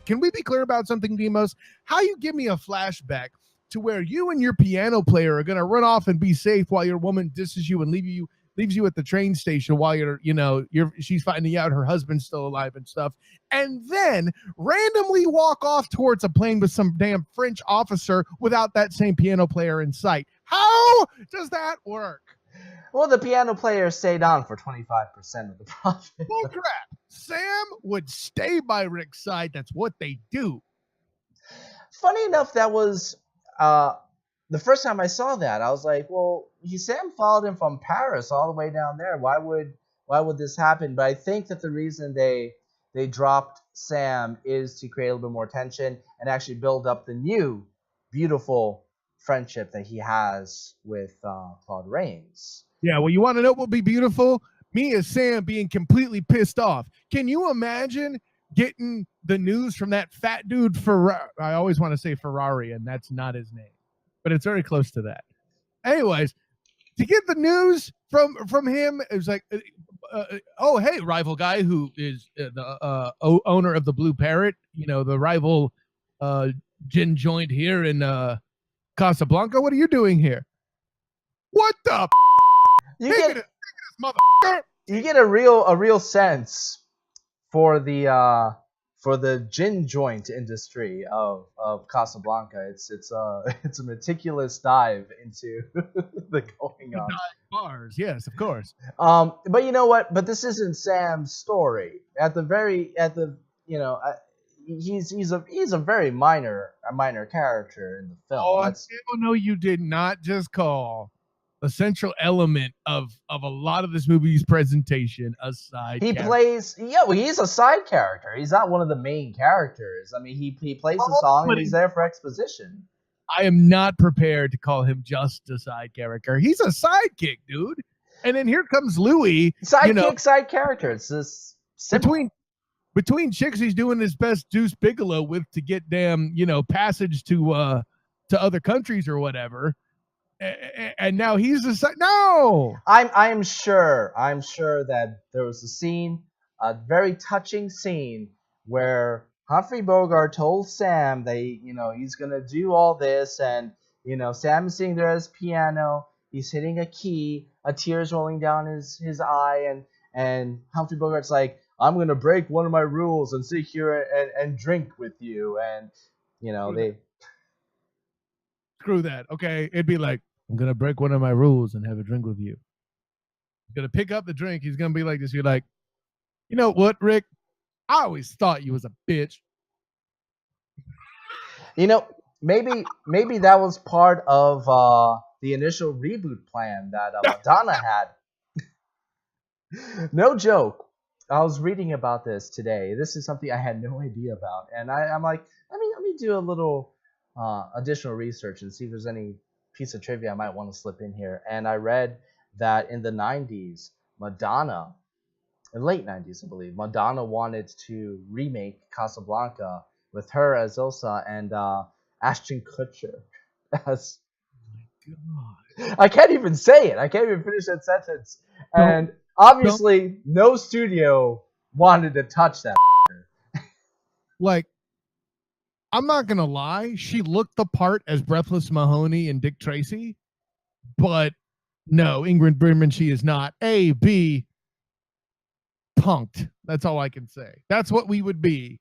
can we be clear about something, Demos? How you give me a flashback to where you and your piano player are going to run off and be safe while your woman disses you and leaves you at the train station while she's finding out her husband's still alive and stuff, and then randomly walk off towards a plane with some damn French officer without that same piano player in sight. How does that work? Well, the piano player stayed on for 25% of the profit. Bull crap. Sam would stay by Rick's side. That's what they do. Funny enough, that was the first time I saw that. I was like, well, Sam followed him from Paris all the way down there. Why would this happen? But I think that the reason they dropped Sam is to create a little bit more tension and actually build up the new beautiful friendship that he has with Claude Rains. Yeah, well, you want to know what would be beautiful? Me as Sam being completely pissed off. Can you imagine getting the news from that fat dude I always want to say Ferrari, and that's not his name, but it's very close to that. Anyways, to get the news from him, it was like, oh, hey, rival guy who is the owner of the Blue Parrot, the rival gin joint here in Casablanca. What are you doing here? What the? You get a real sense for the gin joint industry of Casablanca. It's a meticulous dive into the going on. Bars, yes, of course. But you know what? But this isn't Sam's story. He's a very minor character in the film. Oh, no, you did not just call a central element of a lot of this movie's presentation aside. He's a side character. He's not one of the main characters. I mean, he plays the song and he's there for exposition. I am not prepared to call him just a side character. He's a sidekick, dude. And then here comes Louis. Sidekick, side character. It's just simple. Between chicks he's doing his best Deuce Bigelow with to get damn, passage to other countries or whatever. And now he's no. I'm sure that there was a very touching scene where Humphrey Bogart told Sam that he's gonna do all this, and Sam is sitting there at his piano, he's hitting a key, a tear's rolling down his eye, and Humphrey Bogart's like, I'm gonna break one of my rules and sit here and drink with you, and they screw that. Okay, it'd be like, I'm going to break one of my rules and have a drink with you. He's going to pick up the drink. He's going to be like this. You're like, you know what, Rick? I always thought you was a bitch. Maybe that was part of the initial reboot plan that Madonna had. No joke. I was reading about this today. This is something I had no idea about. And I'm like, let me do a little additional research and see if there's any piece of trivia I might want to slip in here. And I read that in the 90s, Madonna, in late 90s, I believe, Madonna wanted to remake Casablanca with her as Elsa and Ashton Kutcher as... Oh my God. I can't even say it. I can't even finish that sentence. And obviously, no studio wanted to touch that. Like, I'm not going to lie. She looked the part as Breathless Mahoney and Dick Tracy. But no, Ingrid Bergman, she is not. A, B, punked. That's all I can say. That's what we would be